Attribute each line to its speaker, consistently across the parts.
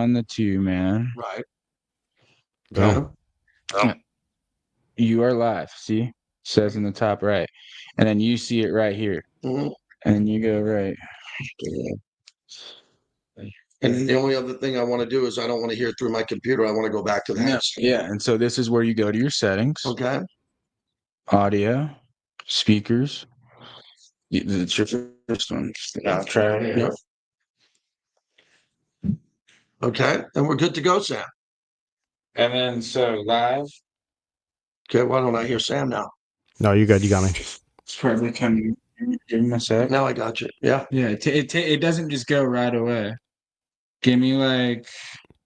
Speaker 1: on the 2, man.
Speaker 2: Right.
Speaker 3: Boom.
Speaker 1: You are live. See? Says in the top right. And then you see it right here.
Speaker 2: Mm-hmm.
Speaker 1: And you go right.
Speaker 2: And the only other thing I want to do is I don't want to hear through my computer. I want to go back to the house.
Speaker 1: Yeah. And so this is where you go to your settings.
Speaker 2: Okay.
Speaker 1: Audio, speakers. It's your first one. I'll try it.
Speaker 2: Yeah. Okay. And we're good to go, Sam.
Speaker 1: And then so live.
Speaker 2: Okay. Why don't I hear Sam now?
Speaker 3: No, you're good. You got me.
Speaker 1: It's probably coming. Give me a sec.
Speaker 2: Now I got you. Yeah.
Speaker 1: Yeah. It doesn't just go right away. Give me like.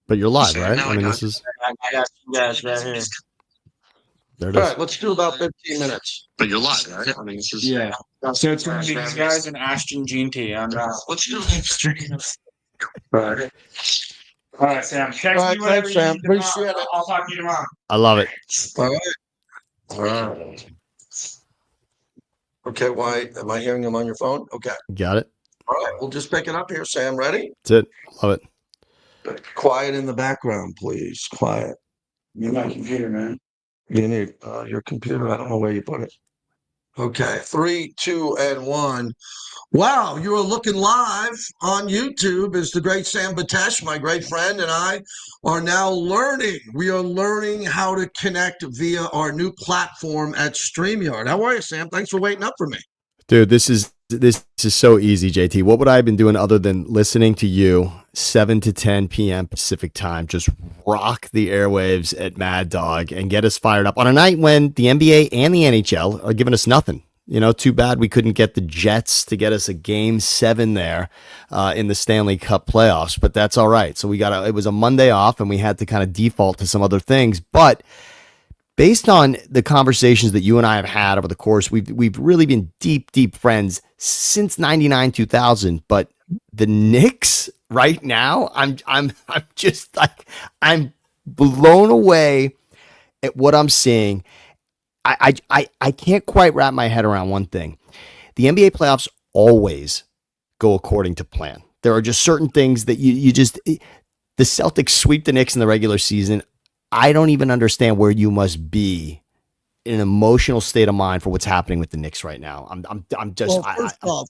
Speaker 3: But you're live, right?
Speaker 2: Now
Speaker 3: I mean,
Speaker 2: got
Speaker 3: this is.
Speaker 1: I got you guys right here.
Speaker 3: There it
Speaker 2: All
Speaker 3: is.
Speaker 2: right. Let's do about 15 minutes.
Speaker 4: But you're live, right? I mean, this is
Speaker 1: Yeah. So it's going to be these guys and Ashton GT on
Speaker 2: Let's do
Speaker 1: stream. Right. All right, Sam. Text
Speaker 2: All right,
Speaker 1: me whatever
Speaker 2: thanks, Sam.
Speaker 1: you need tomorrow.
Speaker 2: Appreciate it.
Speaker 1: I'll talk to you tomorrow.
Speaker 3: I love it.
Speaker 2: All right. All right. Okay. Why am I hearing him on your phone? Okay.
Speaker 3: Got it.
Speaker 2: All right. We'll just pick it up here, Sam. Ready?
Speaker 3: That's it. Love it.
Speaker 2: Quiet in the background, please. Quiet.
Speaker 1: You're my computer, man.
Speaker 2: You need your computer. I don't know where you put it. Okay. 3, 2, and 1. Wow, you are looking live on YouTube as the great Sam Batesh, my great friend, and I are now learning. We are learning how to connect via our new platform at StreamYard. How are you, Sam? Thanks for waiting up for me.
Speaker 3: Dude, this is so easy, JT. What would I have been doing other than listening to you 7 to 10 p.m. Pacific time, just rock the airwaves at Mad Dog and get us fired up on a night when the NBA and the NHL are giving us nothing. You know, too bad we couldn't get the Jets to get us a game 7 there in the Stanley Cup playoffs, but that's all right. So it was a Monday off and we had to kind of default to some other things, but based on the conversations that you and I have had over the course, we've really been deep friends since 99, 2000. But the Knicks right now, I'm just like, I'm blown away at what I'm seeing. I can't quite wrap my head around one thing. The NBA playoffs always go according to plan. There are just certain things that you just, the Celtics sweep the Knicks in the regular season. I don't even understand where you must be in an emotional state of mind for what's happening with the Knicks right now. I'm just.
Speaker 2: Well,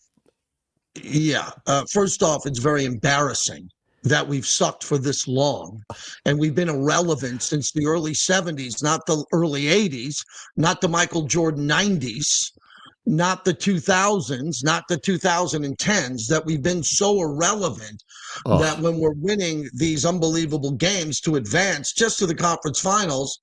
Speaker 2: first off, it's very embarrassing that we've sucked for this long, and we've been irrelevant since the early 70s, not the early 80s, not the Michael Jordan 90s, not the 2000s, not the 2010s, that we've been so irrelevant that when we're winning these unbelievable games to advance just to the conference finals,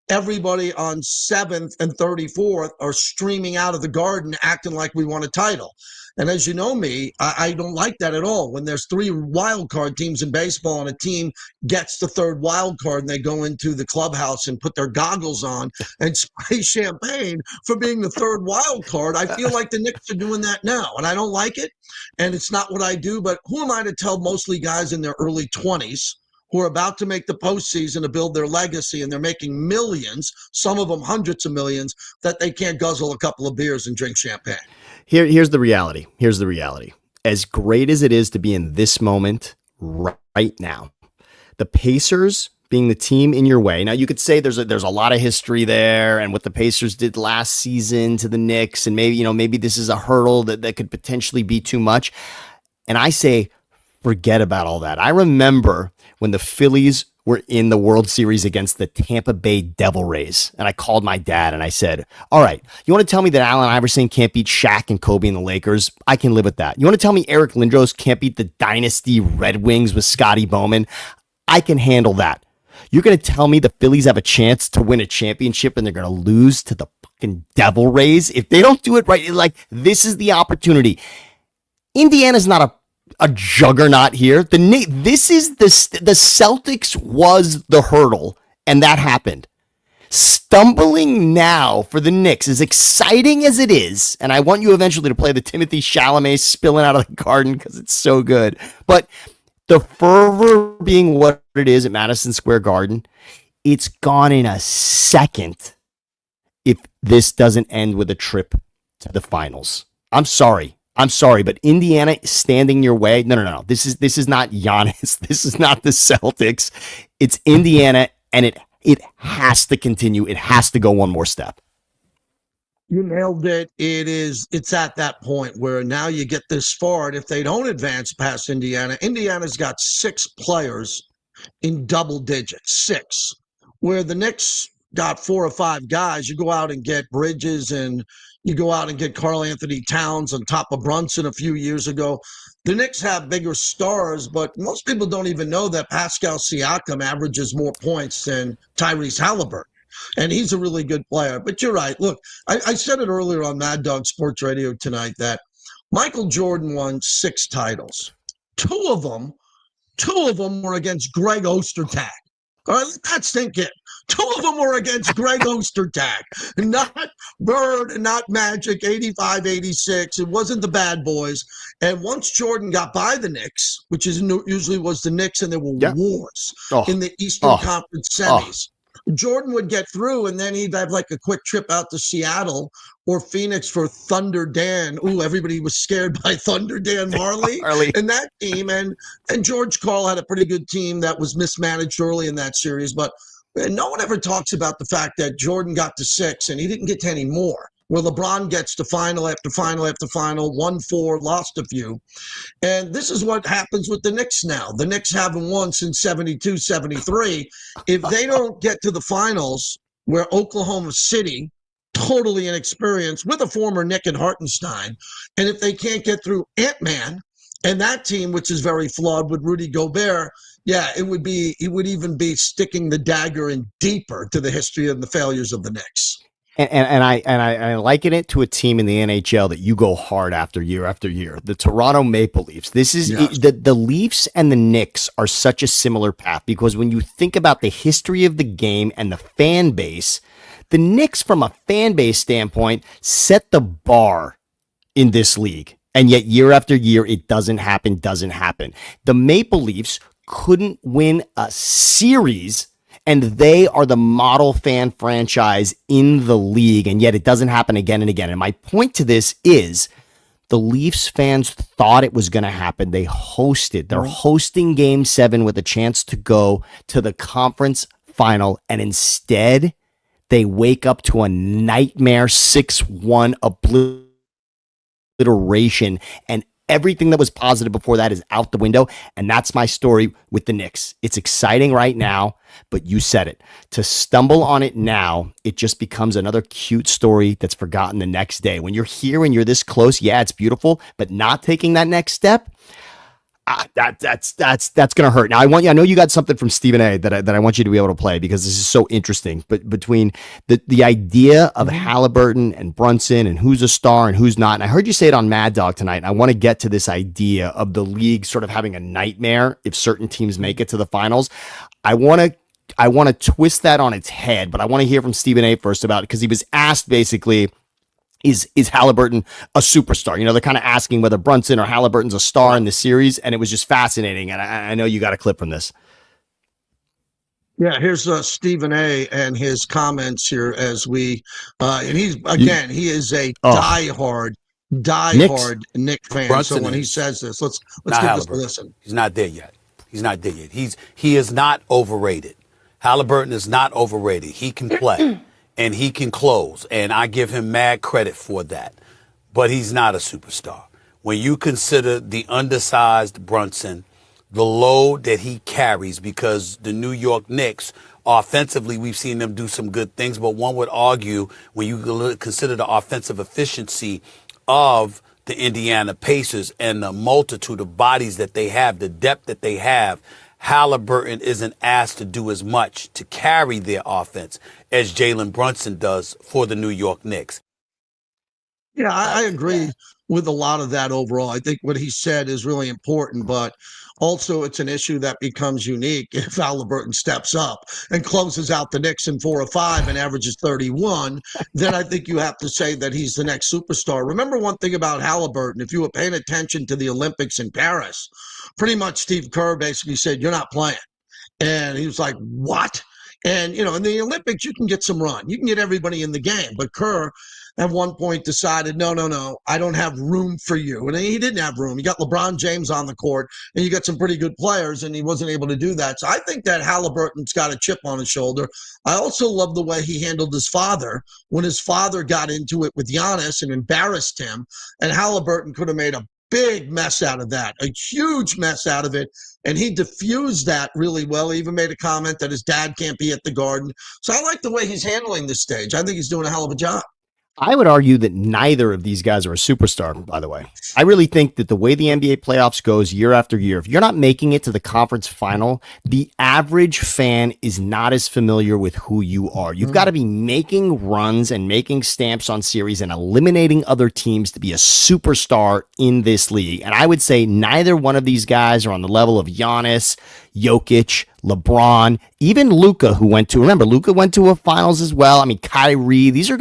Speaker 2: everybody on 7th and 34th are streaming out of the Garden acting like we won a title. And as you know me, I don't like that at all. When there's 3 wild card teams in baseball and a team gets the 3rd wild card and they go into the clubhouse and put their goggles on and spray champagne for being the 3rd wild card, I feel like the Knicks are doing that now. And I don't like it. And it's not what I do. But who am I to tell mostly guys in their early 20s who are about to make the postseason to build their legacy, and they're making millions, some of them hundreds of millions, that they can't guzzle a couple of beers and drink champagne?
Speaker 3: Here's the reality. As great as it is to be in this moment right now, the Pacers being the team in your way. Now you could say there's a lot of history there, and what the Pacers did last season to the Knicks, and maybe this is a hurdle that could potentially be too much. And I say, forget about all that. I remember when the Phillies were in the World Series against the Tampa Bay Devil Rays. And I called my dad and I said, all right, you want to tell me that Allen Iverson can't beat Shaq and Kobe and the Lakers? I can live with that. You want to tell me Eric Lindros can't beat the Dynasty Red Wings with Scotty Bowman? I can handle that. You're going to tell me the Phillies have a chance to win a championship and they're going to lose to the fucking Devil Rays? If they don't do it right, like, this is the opportunity. Indiana's not a juggernaut here. The Celtics was the hurdle, and that happened. Stumbling now for the Knicks, as exciting as it is, and I want you eventually to play the Timothy Chalamet spilling out of the Garden because it's so good, but the fervor being what it is at Madison Square Garden, it's gone in a second if this doesn't end with a trip to the finals. I'm sorry. I'm sorry, but Indiana standing your way. No. This is not Giannis. This is not the Celtics. It's Indiana, and it has to continue. It has to go one more step.
Speaker 2: You nailed it. It's at that point where now you get this far, and if they don't advance past Indiana, Indiana's got 6 players in double digits, 6. Where the Knicks got 4 or 5 guys, you go out and get Bridges, and you go out and get Karl Anthony Towns on top of Brunson a few years ago. The Knicks have bigger stars, but most people don't even know that Pascal Siakam averages more points than Tyrese Halliburton. And he's a really good player. But you're right. Look, I said it earlier on Mad Dog Sports Radio tonight that Michael Jordan won 6 titles. Two of them were against Greg Ostertag. All right, let that sink in. 2 of them were against Greg Ostertag, not Bird and not Magic, 85, 86. It wasn't the bad boys. And once Jordan got by the Knicks, which is usually was the Knicks, and there were wars in the Eastern Conference semis, Jordan would get through, and then he'd have like a quick trip out to Seattle or Phoenix for Thunder Dan. Ooh, everybody was scared by Thunder Dan Marley and that team. And George Karl had a pretty good team that was mismanaged early in that series. But no one ever talks about the fact that Jordan got to 6 and he didn't get to any more. Where LeBron gets to final after final after final, won 4, lost a few. And this is what happens with the Knicks now. The Knicks haven't won since 72, 73. If they don't get to the finals, where Oklahoma City, totally inexperienced, with a former Nick and Hartenstein, and if they can't get through Ant-Man and that team, which is very flawed with Rudy Gobert, it would even be sticking the dagger in deeper to the history of the failures of the Knicks.
Speaker 3: And I liken it to a team in the NHL that you go hard after year, the Toronto Maple Leafs. This is the Leafs and the Knicks are such a similar path, because when you think about the history of the game and the fan base, the Knicks, from a fan base standpoint, set the bar in this league. And yet year after year, it doesn't happen. The Maple Leafs couldn't win a series, and they are the model fan franchise in the league, and yet it doesn't happen again and again. And my point to this is the Leafs fans thought it was going to happen. They hosted. They're hosting Game 7 with a chance to go to the conference final, and instead they wake up to a nightmare 6-1 obliteration, and everything that was positive before that is out the window. And that's my story with the Knicks. It's exciting right now, but you said it. To stumble on it now, it just becomes another cute story that's forgotten the next day. When you're here and you're this close, it's beautiful, but not taking that next step, that's gonna hurt. Now I know you got something from Stephen A that I want you to be able to play, because this is so interesting. But between the idea of Halliburton and Brunson and who's a star and who's not, and I heard you say it on Mad Dog tonight, and I want to get to this idea of the league sort of having a nightmare if certain teams make it to the finals. I want to twist that on its head, but I want to hear from Stephen A first about it, because he was asked basically, Is Halliburton a superstar? They're kind of asking whether Brunson or Halliburton's a star in the series, and it was just fascinating. And I know you got a clip from this.
Speaker 2: Yeah, here's Stephen A. and his comments here as we, and he is a diehard Knick fan.
Speaker 4: Brunson,
Speaker 2: so when he says this, let's give this a listen.
Speaker 4: He's not there yet. He is not overrated. Halliburton is not overrated. He can play. And he can close, and I give him mad credit for that. But he's not a superstar. When you consider the undersized Brunson, the load that he carries, because the New York Knicks, offensively, we've seen them do some good things, but one would argue when you consider the offensive efficiency of the Indiana Pacers and the multitude of bodies that they have, the depth that they have, Halliburton isn't asked to do as much to carry their offense as Jalen Brunson does for the New York Knicks.
Speaker 2: Yeah, I agree with a lot of that overall. I think what he said is really important, but also it's an issue that becomes unique if Halliburton steps up and closes out the Knicks in 4 or 5 and averages 31. Then I think you have to say that he's the next superstar. Remember one thing about Halliburton, if you were paying attention to the Olympics in Paris, pretty much Steve Kerr basically said, "You're not playing." And he was like, "What?" And, in the Olympics, you can get some run. You can get everybody in the game. But Kerr, at one point decided, no, I don't have room for you. And he didn't have room. You got LeBron James on the court, and you got some pretty good players, and he wasn't able to do that. So I think that Halliburton's got a chip on his shoulder. I also love the way he handled his father when his father got into it with Giannis and embarrassed him, and Halliburton could have made a big mess out of that, a huge mess out of it. And he diffused that really well. He even made a comment that his dad can't be at the Garden. So I like the way he's handling this stage. I think he's doing a hell of a job.
Speaker 3: I would argue that neither of these guys are a superstar, by the way. I really think that the way the NBA playoffs goes year after year, if you're not making it to the conference final, the average fan is not as familiar with who you are. You've got to be making runs and making stamps on series and eliminating other teams to be a superstar in this league. And I would say neither one of these guys are on the level of Giannis, Jokic, LeBron, even Luka, who went to a finals as well. I mean, Kyrie, these are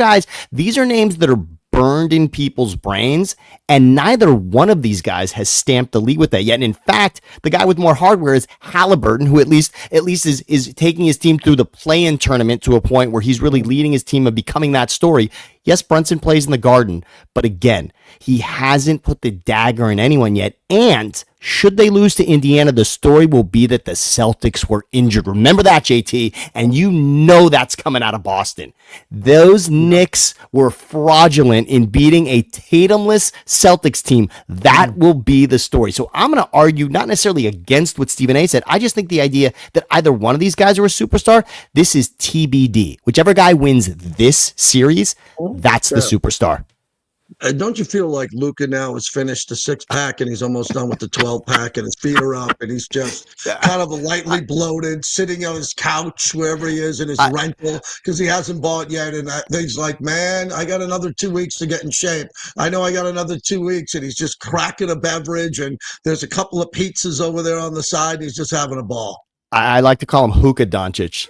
Speaker 3: names that are burned in people's brains, and neither one of these guys has stamped the league with that yet. And in fact, the guy with more hardware is Halliburton, who at least is taking his team through the play-in tournament to a point where he's really leading his team and becoming that story. Yes, Brunson plays in the Garden, but again, he hasn't put the dagger in anyone yet. And should they lose to Indiana, the story will be that the Celtics were injured. Remember that, JT, and you know that's coming out of Boston. Those Knicks were fraudulent in beating a Tatumless Celtics team. That will be the story. So I'm going to argue not necessarily against what Stephen A said. I just think the idea that either one of these guys are a superstar, this is TBD. Whichever guy wins this series, that's the superstar.
Speaker 2: Don't you feel like Luka now has finished the 6-pack and he's almost done with the 12-pack and his feet are up and he's just kind of lightly bloated, sitting on his couch wherever he is in his rental because he hasn't bought yet. And he's like, man, I got another 2 weeks to get in shape. I know I got another 2 weeks, and he's just cracking a beverage, and there's a couple of pizzas over there on the side. And he's just having a ball.
Speaker 3: I like to call him Hookah Doncic.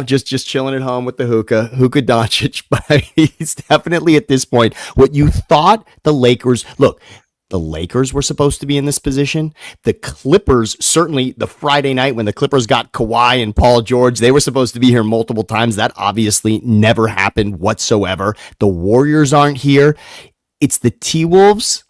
Speaker 3: Just chilling at home with the hookah Doncic. But he's definitely at this point what you thought the Lakers. Look, the Lakers were supposed to be in this position. The Clippers, certainly the Friday night when the Clippers got Kawhi and Paul George, they were supposed to be here multiple times. That obviously never happened whatsoever. The Warriors aren't here. It's the T-Wolves,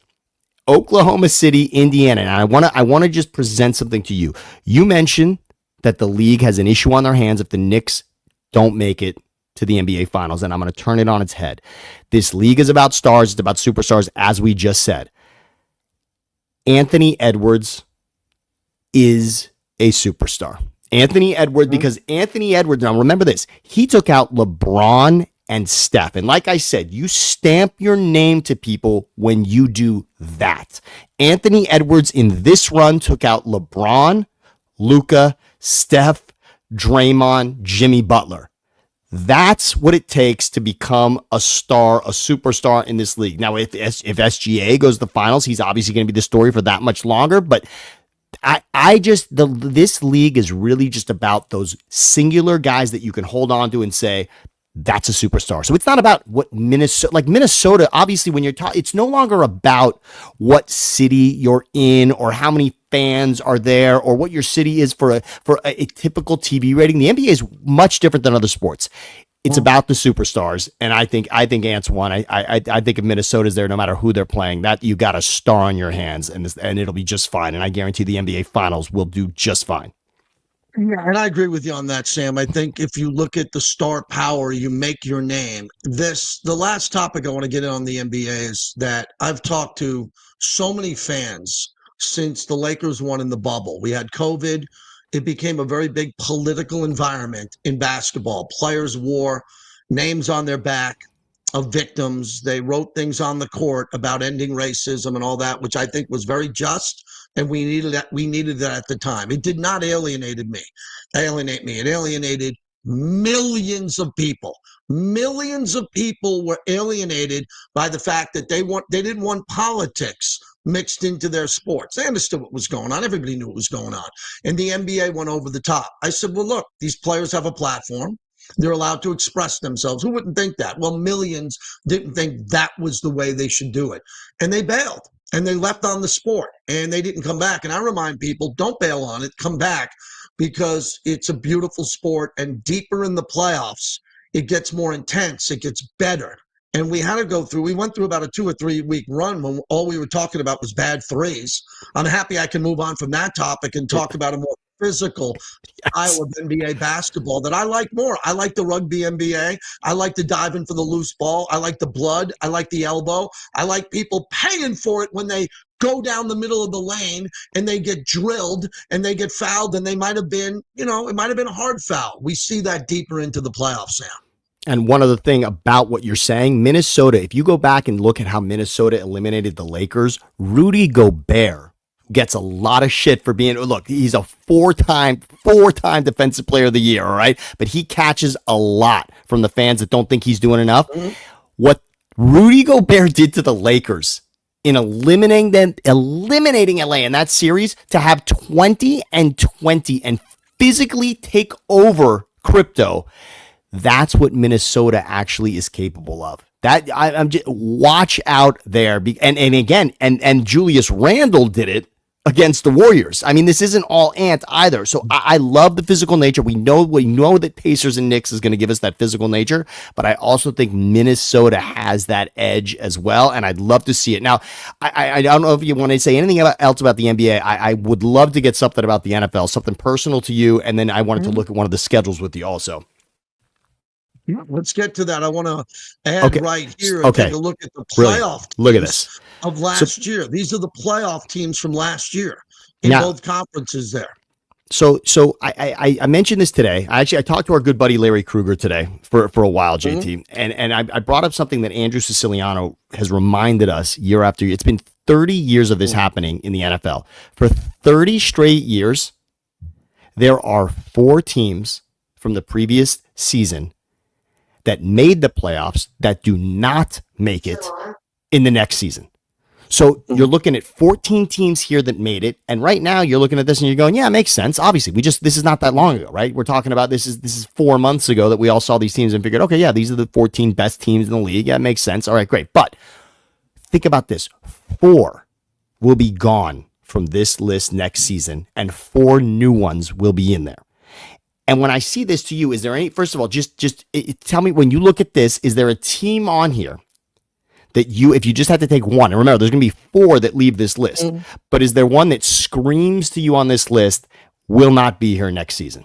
Speaker 3: Oklahoma City, Indiana. And I want to just present something to you. You mentioned that the league has an issue on their hands if the Knicks don't make it to the NBA Finals, and I'm going to turn it on its head. This league is about stars. It's about superstars, as we just said. Anthony Edwards is a superstar. Anthony Edwards, because Anthony Edwards, now remember this, he took out LeBron and Steph. And like I said, you stamp your name to people when you do that. Anthony Edwards in this run took out LeBron, Luka, Steph, Draymond, Jimmy Butler. That's what it takes to become a star, a superstar in this league. Now, if SGA goes to the finals, he's obviously going to be the story for that much longer. But this league is really just about those singular guys that you can hold on to and say, that's a superstar. So it's not about what Minnesota, obviously when you're talking, it's no longer about what city you're in or how many fans are there or what your city is for a typical TV rating. The NBA is much different than other sports. It's about the superstars. And I think Ant's won. I think if Minnesota's there, no matter who they're playing, that you got a star on your hands and it'll be just fine. And I guarantee the NBA finals will do just fine.
Speaker 2: Yeah, and I agree with you on that, Sam. I think if you look at the star power, you make your name. The last topic I want to get in on the NBA is that I've talked to so many fans since the Lakers won in the bubble. We had COVID. It became a very big political environment in basketball. Players wore names on their back of victims. They wrote things on the court about ending racism and all that, which I think was very just. And we needed that. We needed that at the time. It did not alienate me. It alienated millions of people. Millions of people were alienated by the fact that they didn't want politics mixed into their sports. They understood what was going on. Everybody knew what was going on. And the NBA went over the top. I said, well, look, these players have a platform. They're allowed to express themselves. Who wouldn't think that? Well, millions didn't think that was the way they should do it. And they bailed. And they left on the sport, and they didn't come back. And I remind people, don't bail on it. Come back, because it's a beautiful sport. And deeper in the playoffs, it gets more intense. It gets better. And we went through about a 2 or 3 week run when all we were talking about was bad threes. I'm happy I can move on from that topic and talk about a more physical style of NBA basketball that I like more. I like the rugby NBA. I like the diving for the loose ball. I like the blood. I like the elbow. I like people paying for it when they go down the middle of the lane and they get drilled and they get fouled, and they might have been, it might have been a hard foul. We see that deeper into the playoffs, Sam.
Speaker 3: And one other thing about what you're saying, Minnesota, if you go back and look at how Minnesota eliminated the Lakers, Rudy Gobert gets a lot of shit for being, look, he's a four-time defensive player of the year, all right? But he catches a lot from the fans that don't think he's doing enough. Mm-hmm. What Rudy Gobert did to the Lakers in eliminating LA in that series to have 20-20 and physically take over crypto, that's what Minnesota actually is capable of. That I'm just watch out there. And again, and Julius Randle did it against the Warriors. I mean, this isn't all Ant either. So I love the physical nature. We know that Pacers and Knicks is going to give us that physical nature, but I also think Minnesota has that edge as well, and I'd love to see it. Now, I don't know if you want to say anything else about the NBA. I would love to get something about the NFL, something personal to you, and then I wanted to look at one of the schedules with you also.
Speaker 2: Let's get to that. I want to add right here and take a look at the playoff teams
Speaker 3: look at this.
Speaker 2: Of last year. These are the playoff teams from last year in both conferences there.
Speaker 3: So I mentioned this today. I talked to our good buddy Larry Krueger today for a while, JT, and I brought up something that Andrew Siciliano has reminded us year after year. It's been 30 years of this happening in the NFL. For 30 straight years, there are 4 teams from the previous season that made the playoffs that do not make it in the next season. So you're looking at 14 teams here that made it, and right now you're looking at this and you're going, yeah, it makes sense. Obviously, this is not that long ago, right? We're talking about this is 4 months ago that we all saw these teams and figured, okay, yeah, these are the 14 best teams in the league. Yeah, it makes sense. All right, great. But think about this. 4 will be gone from this list next season, and 4 new ones will be in there. And when I see this to you, is there any, first of all, just tell me, when you look at this, is there a team on here that if you just had to take one, and remember, there's going to be 4 that leave this list, but is there one that screams to you on this list will not be here next season?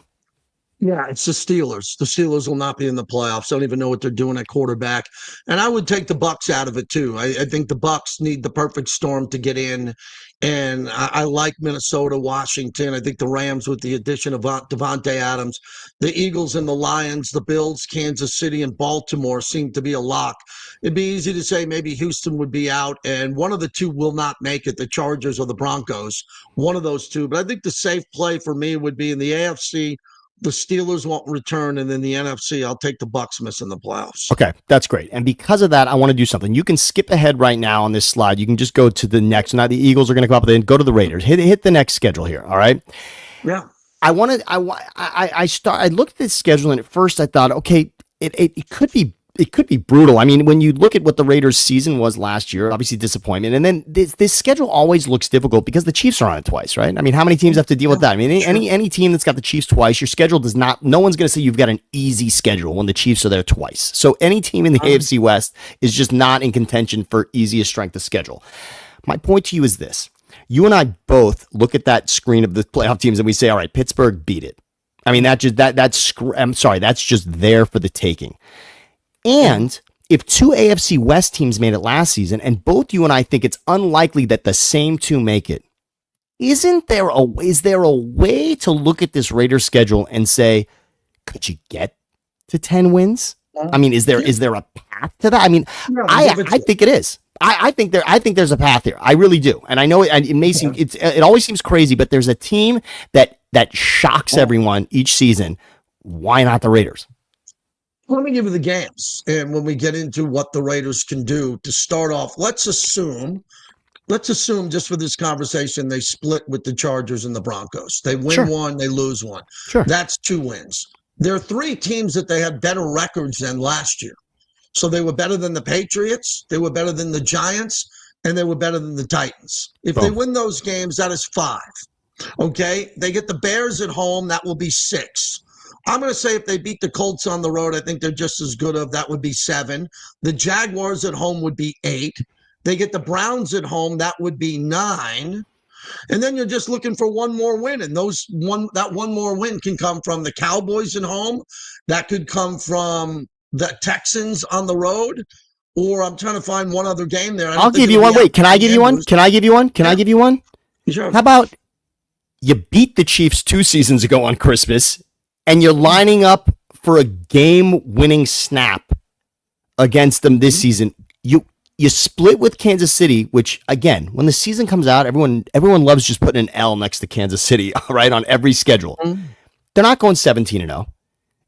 Speaker 2: Yeah, it's the Steelers. The Steelers will not be in the playoffs. I don't even know what they're doing at quarterback. And I would take the Bucs out of it too. I think the Bucs need the perfect storm to get in. And I like Minnesota, Washington. I think the Rams with the addition of Devontae Adams, the Eagles and the Lions, the Bills, Kansas City, and Baltimore seem to be a lock. It'd be easy to say maybe Houston would be out, and one of the 2 will not make it, the Chargers or the Broncos, one of those 2. But I think the safe play for me would be in the AFC, the Steelers won't return, and then the NFC, I'll take the Bucs missing the playoffs.
Speaker 3: Okay, that's great. And because of that, I want to do something. You can skip ahead right now on this slide. You can just go to the next. Now the Eagles are going to come up, then go to the Raiders. Hit the next schedule here. All right.
Speaker 2: Yeah.
Speaker 3: I looked at this schedule, and at first I thought, okay, it could be. It could be brutal. I mean, when you look at what the Raiders' season was last year, obviously disappointment. And then this schedule always looks difficult because the Chiefs are on it twice, right? I mean, how many teams have to deal with that? I mean, any team that's got the Chiefs twice, your schedule does not, no one's going to say you've got an easy schedule when the Chiefs are there twice. So any team in the AFC West is just not in contention for easiest strength of schedule. My point to you is this. You and I both look at that screen of the playoff teams and we say, all right, Pittsburgh beat it. I mean, that's just there for the taking. And if 2 AFC West teams made it last season, and both you and I think it's unlikely that the same 2 make it, is there a way to look at this Raiders schedule and say, could you get to 10 wins? I mean, is there a path to that? I mean, I think it is. I think there's a path here. I really do. And I know it may seem, it always seems crazy, but there's a team that shocks everyone each season. Why not the Raiders?
Speaker 2: Let me give you the games. And when we get into what the Raiders can do to start off, let's assume just for this conversation, they split with the Chargers and the Broncos. They win one, they lose one.
Speaker 3: Sure.
Speaker 2: That's 2 wins. There are 3 teams that they had better records than last year. So they were better than the Patriots, they were better than the Giants, and they were better than the Titans. If they win those games, that is 5. Okay? They get the Bears at home, that will be 6. I'm going to say if they beat the Colts on the road, I think they're just as good of. That would be 7. The Jaguars at home would be 8. They get the Browns at home. That would be 9. And then you're just looking for one more win. And that one more win can come from the Cowboys at home. That could come from the Texans on the road. Or I'm trying to find one other game there.
Speaker 3: I'll give you one. Wait, can I give you one? Can I give you one? Can I give you one?
Speaker 2: Sure.
Speaker 3: How about you beat the Chiefs 2 seasons ago on Christmas, and you're lining up for a game-winning snap against them this season. You split with Kansas City, which, again, when the season comes out, everyone loves just putting an L next to Kansas City, right, on every schedule. They're not going 17-0,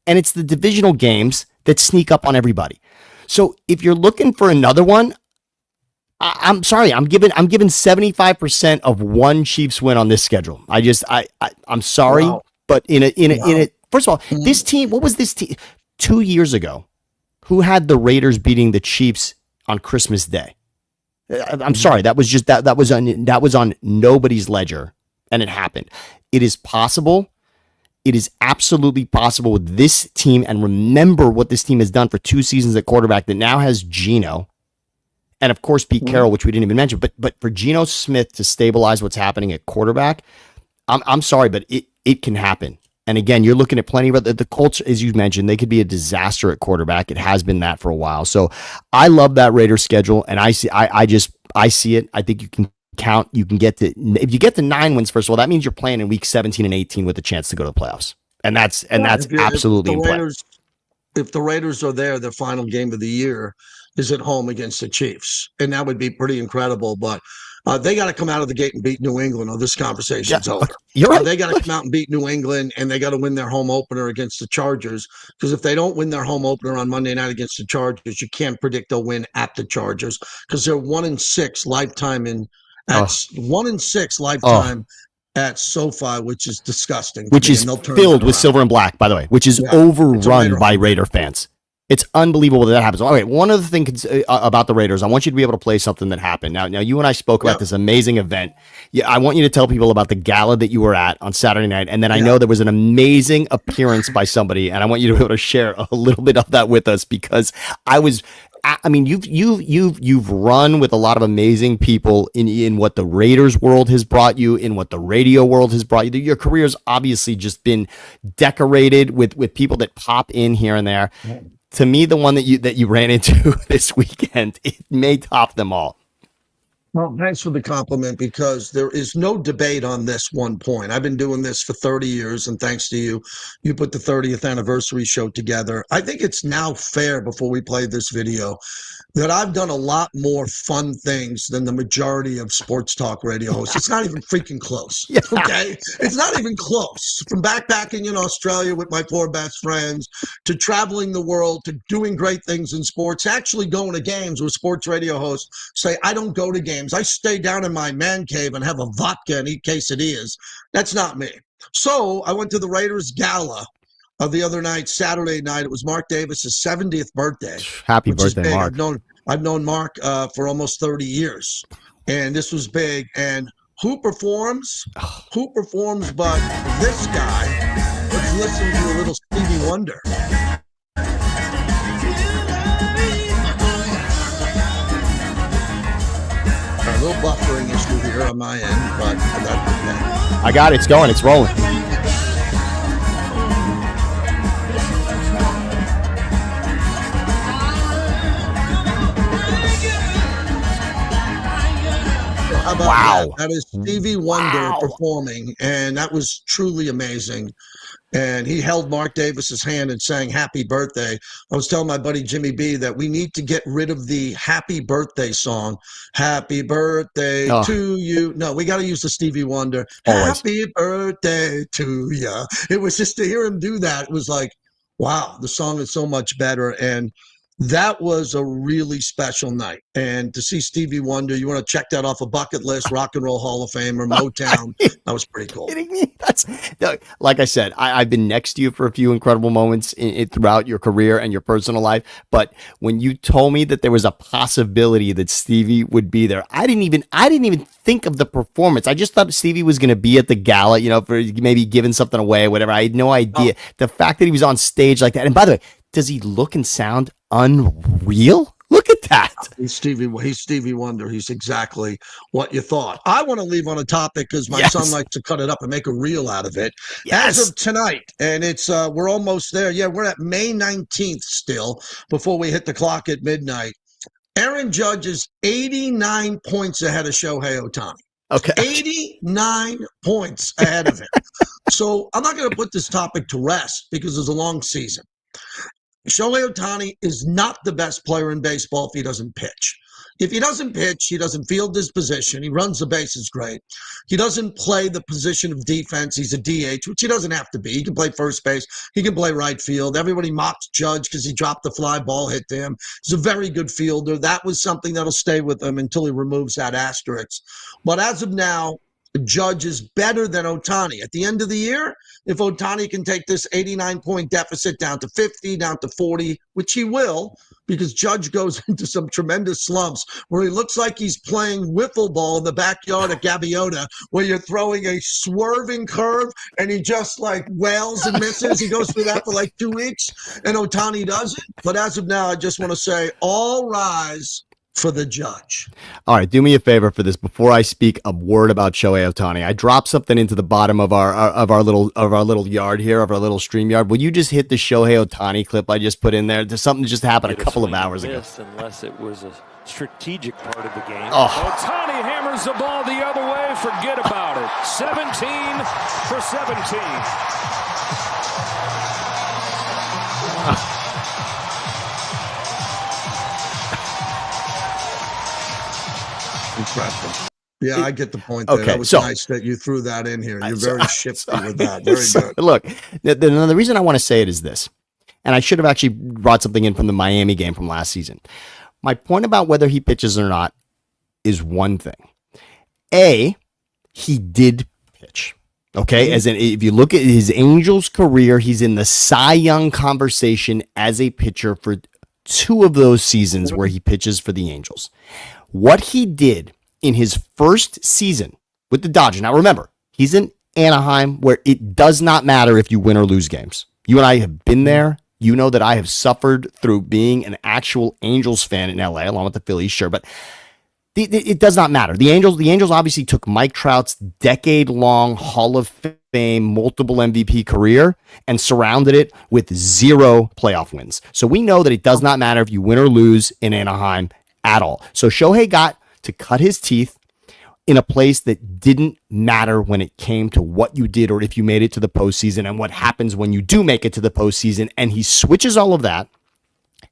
Speaker 3: and it's the divisional games that sneak up on everybody. So if you're looking for another one, I'm sorry, I'm giving 75% of one Chiefs win on this schedule. I'm sorry, but in a first of all, this team, what was this team 2 years ago? Who had the Raiders beating the Chiefs on Christmas Day? I'm sorry, that was on nobody's ledger, and it happened. It is possible. It is absolutely possible with this team, and remember what this team has done for 2 seasons at quarterback that now has Geno, and of course Pete Carroll, which we didn't even mention. But for Geno Smith to stabilize what's happening at quarterback, I'm sorry, but it can happen. And again, you're looking at plenty of the Colts, as you mentioned, they could be a disaster at quarterback. It has been that for a while. So I love that Raiders schedule, and I see it. I think you can count. You can get to, if you get to 9 wins, first of all, that means you're playing in week 17 and 18 with a chance to go to the playoffs, and that's absolutely in play.
Speaker 2: If the Raiders are there, their final game of the year is at home against the Chiefs, and that would be pretty incredible. But they got to come out of the gate and beat New England, or this conversation's over.
Speaker 3: You're right.
Speaker 2: They got to come out and beat New England, and they got to win their home opener against the Chargers. Because if they don't win their home opener on Monday night against the Chargers, you can't predict they'll win at the Chargers, because they're 1-6 lifetime 1-6 lifetime at SoFi, which is disgusting.
Speaker 3: Which is filled with silver and black, by the way, which is overrun by Raider fans. It's unbelievable that happens. All right, one other thing about the Raiders, I want you to be able to play something that happened. Now you and I spoke about this amazing event. Yeah, I want you to tell people about the gala that you were at on Saturday night, and then I know there was an amazing appearance by somebody, and I want you to be able to share a little bit of that with us, because you've run with a lot of amazing people in what the Raiders world has brought you, in what the radio world has brought you. Your career's obviously just been decorated with people that pop in here and there. To me, the one that you ran into this weekend, it may top them all.
Speaker 2: Well, thanks for the compliment, because there is no debate on this one point. I've been doing this for 30 years, and thanks to you, you put the 30th anniversary show together. I think it's now fair, before we play this video, that I've done a lot more fun things than the majority of sports talk radio hosts. It's not even freaking close. Okay? It's not even close. From backpacking in Australia with my 4 best friends, to traveling the world, to doing great things in sports, actually going to games where sports radio hosts say, I don't go to games. I stay down in my man cave and have a vodka and eat quesadillas. That's not me. So I went to the Raiders gala the other night, Saturday night. It was Mark Davis's 70th birthday.
Speaker 3: Happy birthday, Mark.
Speaker 2: I've known Mark for almost 30 years, and this was big. And who performs? Who performs but this guy? Let's listen to a little Stevie Wonder. A little buffering issue here on my end, but that's okay.
Speaker 3: I got it. It's going. It's rolling.
Speaker 2: Wow. That is Stevie Wonder performing, and that was truly amazing. And he held Mark Davis's hand and sang happy birthday. I was telling my buddy Jimmy B that we need to get rid of the happy birthday song. Happy birthday to you. No, we got to use the Stevie Wonder. Always. Happy birthday to you. It was just to hear him do that. It was like, wow, the song is so much better. And That was a really special night. And to see Stevie Wonder, you want to check that off a bucket list, Rock and Roll Hall of Famer, Motown. That was pretty cool.
Speaker 3: Kidding me? That's like I said, I've been next to you for a few incredible moments throughout your career and your personal life. But when you told me that there was a possibility that Stevie would be there, I didn't even think of the performance. I just thought Stevie was going to be at the gala, for maybe giving something away or whatever. I had no idea. The fact that he was on stage like that. And by the way, does he look and sound unreal? Look at that.
Speaker 2: He's Stevie Wonder. He's exactly what you thought. I want to leave on a topic because my
Speaker 3: Yes.
Speaker 2: son likes to cut it up and make a reel out of it.
Speaker 3: Yes.
Speaker 2: As of tonight, and it's we're almost there. Yeah, we're at May 19th still before we hit the clock at midnight. Aaron Judge is 89 points ahead of Shohei Ohtani.
Speaker 3: Okay.
Speaker 2: 89 points ahead of him. So I'm not going to put this topic to rest because it's a long season. Shohei Ohtani is not the best player in baseball if he doesn't pitch. If he doesn't pitch, he doesn't field his position. He runs the bases great. He doesn't play the position of defense. He's a DH, which he doesn't have to be. He can play first base. He can play right field. Everybody mocks Judge because he dropped the fly ball, hit him. He's a very good fielder. That was something that'll stay with him until he removes that asterisk. But as of now, Judge is better than Ohtani. At the end of the year, if Ohtani can take this 89-point deficit down to 50, down to 40, which he will, because Judge goes into some tremendous slumps where he looks like he's playing wiffle ball in the backyard at Gaviota, where you're throwing a swerving curve and he just like wails and misses. He goes through that for like 2 weeks, and Ohtani doesn't. But as of now, I just want to say, all rise for the Judge.
Speaker 3: All right, do me a favor for this before I speak a word about Shohei Ohtani. I dropped something into the bottom of our little yard here, of our little stream yard. Will you just hit the Shohei Ohtani clip I just put in there? There's something that just happened a couple of hours ago.
Speaker 5: Unless it was a strategic part of the game.
Speaker 3: Oh.
Speaker 5: Ohtani hammers the ball the other way. Forget about it. 17 for 17.
Speaker 2: Impressive. Yeah, I get the point there.
Speaker 3: Okay,
Speaker 2: That was
Speaker 3: so-
Speaker 2: nice that you threw that in here. You're
Speaker 3: So-
Speaker 2: very shifty with that. Very good.
Speaker 3: Look, the reason I want to say it is this, and I should have actually brought something in from the Miami game from last season. My point about whether he pitches or not is one thing. A, he did pitch. Okay, as in, if you look at his Angels career, he's in the Cy Young conversation as a pitcher for 2 of those seasons where he pitches for the Angels. What he did in his first season with the Dodgers. Now remember, he's in Anaheim where it does not matter if you win or lose games. You and I have been there. You know that I have suffered through being an actual Angels fan in LA, along with the Phillies, sure, but it does not matter. The Angels obviously took Mike Trout's decade-long Hall of Fame, multiple MVP career and surrounded it with 0 playoff wins. So we know that it does not matter if you win or lose in Anaheim at all. So Shohei got to cut his teeth in a place that didn't matter when it came to what you did or if you made it to the postseason and what happens when you do make it to the postseason. And he switches all of that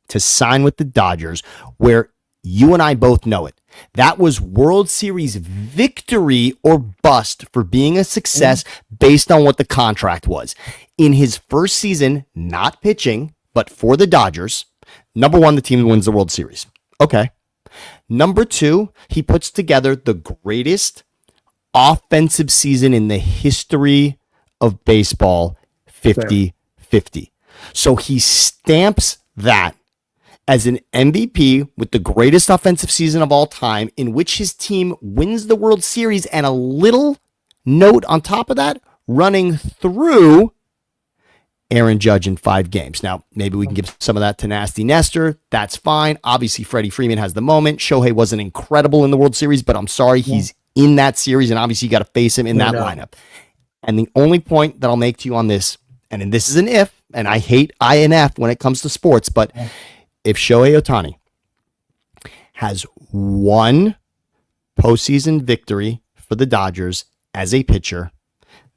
Speaker 3: to sign with the Dodgers, where you and I both know it. That was World Series victory or bust for being a success based on what the contract was. In his first season, not pitching, but for the Dodgers, number 1, the team wins the World Series. Okay. Number 2, he puts together the greatest offensive season in the history of baseball, 50-50. So he stamps that as an MVP with the greatest offensive season of all time, in which his team wins the World Series, and a little note on top of that, running through Aaron Judge in 5 games. Now, maybe we can give some of that to Nasty Nestor. That's fine. Obviously, Freddie Freeman has the moment. Shohei wasn't incredible in the World Series, but I'm sorry, he's in that series, and obviously you got to face him in that lineup. And the only point that I'll make to you on this, and this is an if, and I hate INF when it comes to sports, but if Shohei Ohtani has 1 postseason victory for the Dodgers as a pitcher,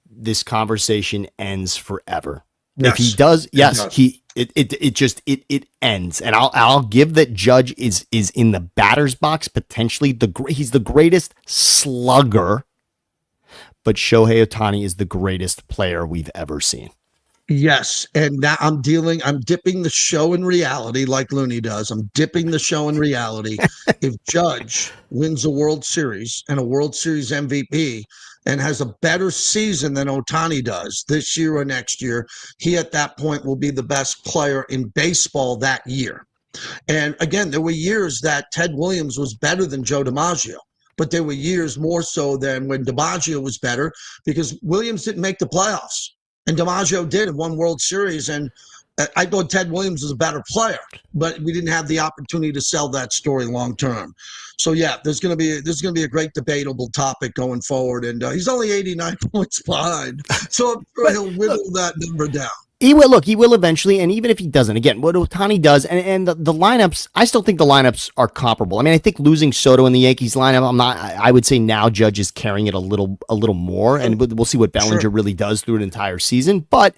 Speaker 3: this conversation ends forever.
Speaker 2: Yes,
Speaker 3: if he does, yes,
Speaker 2: does.
Speaker 3: it ends. And I'll give that Judge is in the batter's box, potentially he's the greatest slugger, but Shohei Ohtani is the greatest player we've ever seen.
Speaker 2: Yes, and now I'm dipping the show in reality like Looney does. I'm dipping the show in reality. If Judge wins a World Series and a World Series MVP and has a better season than Ohtani does this year or next year, he at that point will be the best player in baseball that year. And again, there were years that Ted Williams was better than Joe DiMaggio, but there were years more so than when DiMaggio was better because Williams didn't make the playoffs. And DiMaggio did and won World Series. And I thought Ted Williams was a better player, but we didn't have the opportunity to sell that story long term. So yeah, there's going to be a great debatable topic going forward. And he's only 89 points behind, so I'm sure he'll whittle that number down.
Speaker 3: He will eventually, and even if he doesn't, again, what Ohtani does, and the lineups, I still think the lineups are comparable. I mean, I think losing Soto in the Yankees lineup, I would say now Judge is carrying it a little more, and we'll see what Bellinger really does through an entire season. But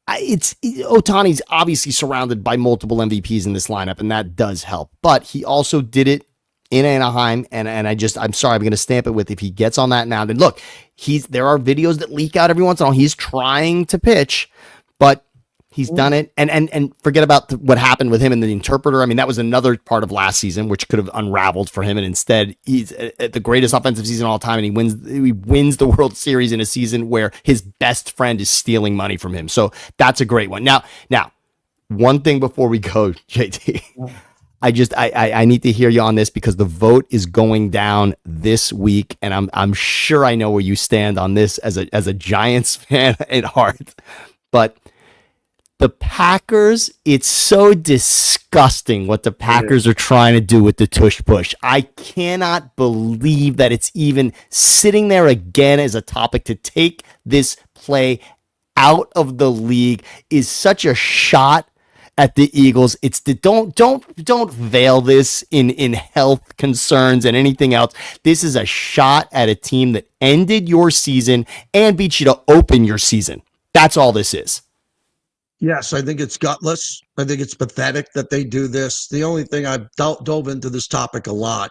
Speaker 3: Ohtani's obviously surrounded by multiple MVPs in this lineup, and that does help. But he also did it in Anaheim, and I'm sorry, I'm going to stamp it with if he gets on that mound. And look, there are videos that leak out every once in a while. He's trying to pitch, but he's done it. And forget about what happened with him and the interpreter. I mean, that was another part of last season, which could have unraveled for him. And instead, he's at the greatest offensive season of all time, and he wins the World Series in a season where his best friend is stealing money from him. So that's a great one. Now, one thing before we go, JT. I need to hear you on this because the vote is going down this week, and I'm sure I know where you stand on this as a Giants fan at heart. But the Packers, it's so disgusting what the Packers are trying to do with the tush push. I cannot believe that it's even sitting there again as a topic. To take this play out of the league is such a shot at the Eagles. It's don't veil this in health concerns and anything else. This is a shot at a team that ended your season and beat you to open your season. That's all this is.
Speaker 2: Yes, I think it's gutless. I think it's pathetic that they do this. The only thing I've dove into this topic a lot.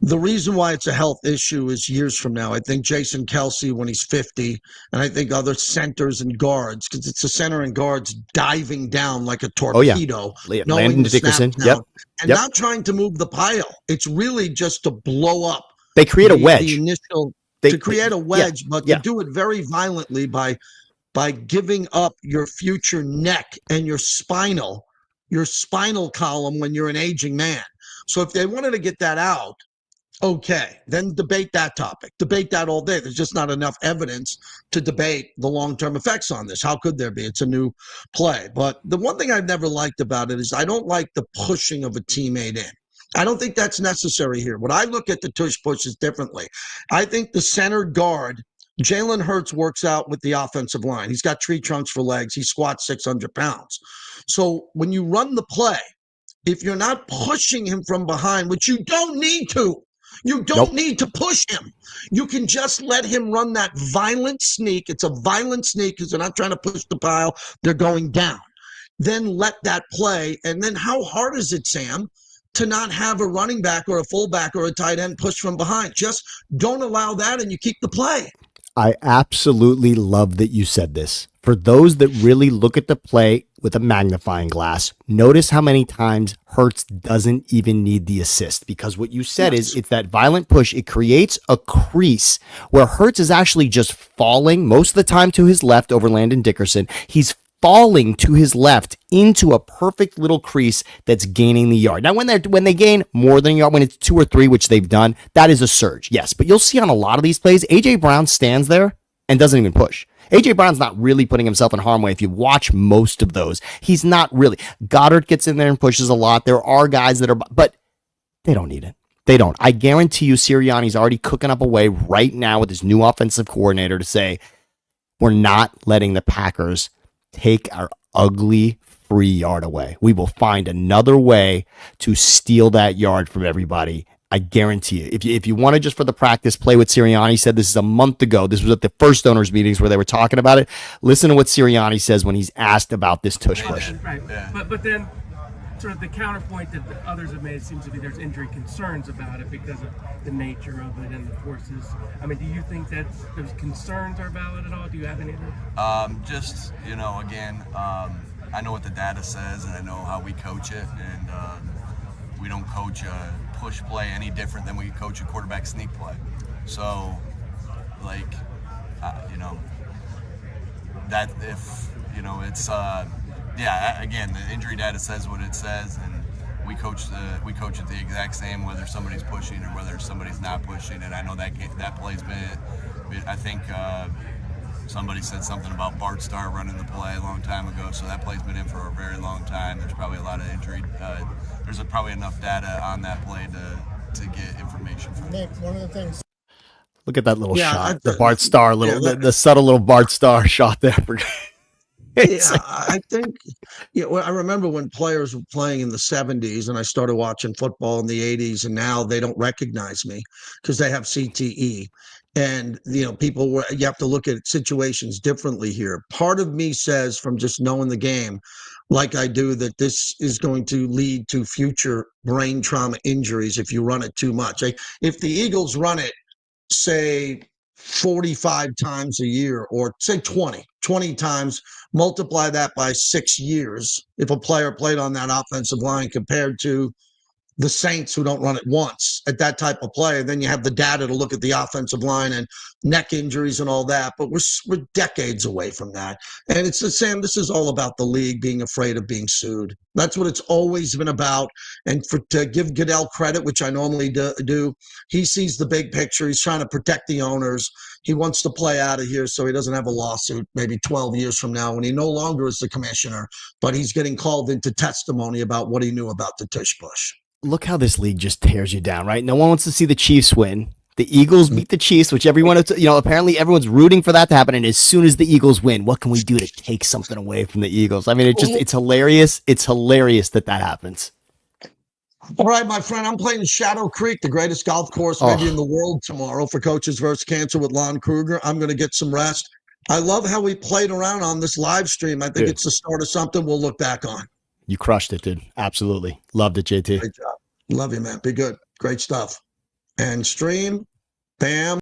Speaker 2: The reason why it's a health issue is years from now. I think Jason Kelce when he's 50, and I think other centers and guards, because it's a center and guards diving down like a torpedo, knowing
Speaker 3: Landon
Speaker 2: the
Speaker 3: Dickerson,
Speaker 2: snap down, and not trying to move the pile. It's really just to blow up.
Speaker 3: They create a wedge.
Speaker 2: To create a wedge, but to do it very violently by giving up your future neck and your spinal column when you're an aging man. So if they wanted to get that out, okay, then debate that topic. Debate that all day. There's just not enough evidence to debate the long-term effects on this. How could there be? It's a new play. But the one thing I've never liked about it is I don't like the pushing of a teammate in. I don't think that's necessary here. What I look at the tush push is differently. I think the center guard, Jalen Hurts, works out with the offensive line. He's got tree trunks for legs. He squats 600 pounds. So when you run the play, if you're not pushing him from behind, which you don't need to, you don't need to push him. You can just let him run that violent sneak. It's a violent sneak because they're not trying to push the pile. They're going down. Then let that play. And then how hard is it, Sam, to not have a running back or a fullback or a tight end push from behind? Just don't allow that and you keep the play.
Speaker 3: I absolutely love that you said this. For those that really look at the play with a magnifying glass, notice how many times Hurts doesn't even need the assist, because what you said is it's that violent push. It creates a crease where Hurts is actually just falling most of the time to his left over Landon Dickerson. He's falling to his left into a perfect little crease that's gaining the yard. Now, when they gain more than a yard, when it's 2 or 3, which they've done, that is a surge, yes. But you'll see on a lot of these plays, A.J. Brown stands there and doesn't even push. A.J. Brown's not really putting himself in harm's way. If you watch most of those, he's not really. Goddard gets in there and pushes a lot. There are guys that are, but they don't need it. They don't. I guarantee you Sirianni's already cooking up a way right now with his new offensive coordinator to say, we're not letting the Packers take our ugly free yard away. We will find another way to steal that yard from everybody. I guarantee you. If you want to just for the practice play what Sirianni said, this is a month ago. This was at the first owners meetings where they were talking about it. Listen to what Sirianni says when he's asked about this tush push.
Speaker 6: Right. Yeah. But then sort of the counterpoint that the others have made seems to be there's injury concerns about it because of the nature of it and the forces. I mean, do you think that those concerns are valid at all? Do you have any of them?
Speaker 7: Just, again, I know what the data says and I know how we coach it, and we don't coach a push play any different than we coach a quarterback sneak play. So, that if, it's, again, the injury data says what it says, and we coach it the exact same whether somebody's pushing or whether somebody's not pushing. And I know that play's been, I think somebody said something about Bart Starr running the play a long time ago, so that play's been in for a very long time. There's probably a lot of injury. There's probably enough data on that play to get information from
Speaker 8: Nick, one of the things.
Speaker 3: Look at that little
Speaker 2: Yeah,
Speaker 3: shot. The Bart Starr the subtle little Bart Starr shot there.
Speaker 2: I think, I remember when players were playing in the 70s and I started watching football in the 80s, and now they don't recognize me because they have CTE. And, you have to look at situations differently here. Part of me says, from just knowing the game like I do, that this is going to lead to future brain trauma injuries if you run it too much. If the Eagles run it, say 45 times a year, or say 20 times, multiply that by 6 years. If a player played on that offensive line compared to the Saints, who don't run it once at that type of play, then you have the data to look at the offensive line and neck injuries and all that. But we're decades away from that. And it's the same. This is all about the league being afraid of being sued. That's what it's always been about. And to give Goodell credit, which I normally do, he sees the big picture. He's trying to protect the owners. He wants to play out of here so he doesn't have a lawsuit maybe 12 years from now when he no longer is the commissioner, but he's getting called into testimony about what he knew about the tush push.
Speaker 3: Look how this league just tears you down, right? No one wants to see the Chiefs win. The Eagles beat the Chiefs, which apparently everyone's rooting for that to happen. And as soon as the Eagles win, what can we do to take something away from the Eagles? I mean, it's hilarious. It's hilarious that happens.
Speaker 2: All right, my friend, I'm playing Shadow Creek, the greatest golf course maybe in the world, tomorrow for Coaches vs. Cancer with Lon Kruger. I'm going to get some rest. I love how we played around on this live stream. I think it's the start of something we'll look back on.
Speaker 3: You crushed it, dude. Absolutely. Loved it, JT.
Speaker 2: Great job. Love you, man. Be good. Great stuff. And stream, bam.